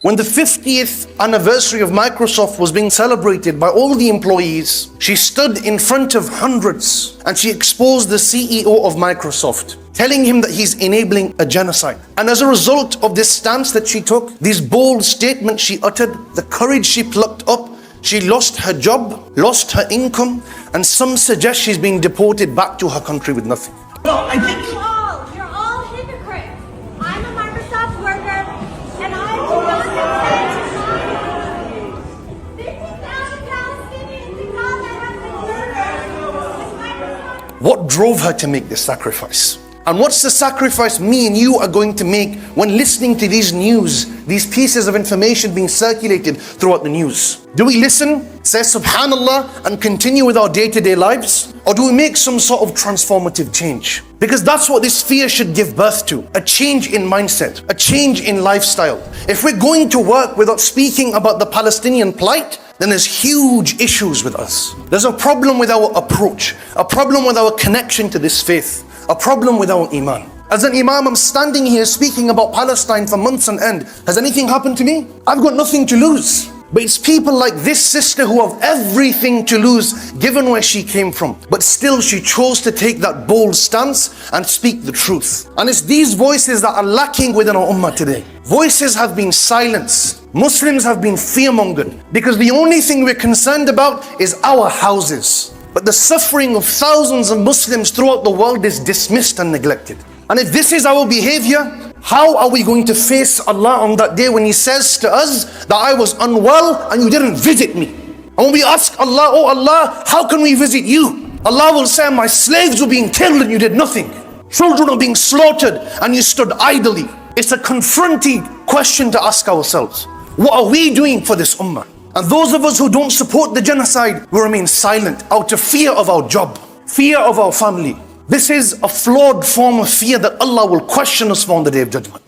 When the 50th anniversary of Microsoft was being celebrated by all the employees, she stood in front of hundreds and she exposed the CEO of Microsoft, telling him that he's enabling a genocide. And as a result of this stance that she took, these bold statements she uttered, the courage she plucked up, she lost her job, lost her income, and some suggest she's been deported back to her country with nothing. No, I think You're all hypocrites. I'm a Microsoft worker, and I do not consent to 50,000 Palestinians because I have been murdered. What drove her to make this sacrifice? And what's the sacrifice me and you are going to make when listening to these news, these pieces of information being circulated throughout the news? Do we listen, say subhanallah, and continue with our day-to-day lives? Or do we make some sort of transformative change? Because that's what this fear should give birth to. A change in mindset, a change in lifestyle. If we're going to work without speaking about the Palestinian plight, then there's huge issues with us. There's a problem with our approach, a problem with our connection to this faith, a problem with our iman. As an imam, I'm standing here speaking about Palestine for months on end. Has anything happened to me? I've got nothing to lose. But it's people like this sister who have everything to lose given where she came from. But still she chose to take that bold stance and speak the truth. And it's these voices that are lacking within our ummah today. Voices have been silenced. Muslims have been fear-mongered because the only thing we're concerned about is our houses. But the suffering of thousands of Muslims throughout the world is dismissed and neglected. And if this is our behavior, how are we going to face Allah on that day when He says to us that I was unwell and you didn't visit me? And when we ask Allah, oh Allah, how can we visit you? Allah will say, my slaves were being killed and you did nothing. Children are being slaughtered and you stood idly. It's a confronting question to ask ourselves. What are we doing for this ummah? And those of us who don't support the genocide will remain silent out of fear of our job, fear of our family. This is a flawed form of fear that Allah will question us for on the Day of Judgment.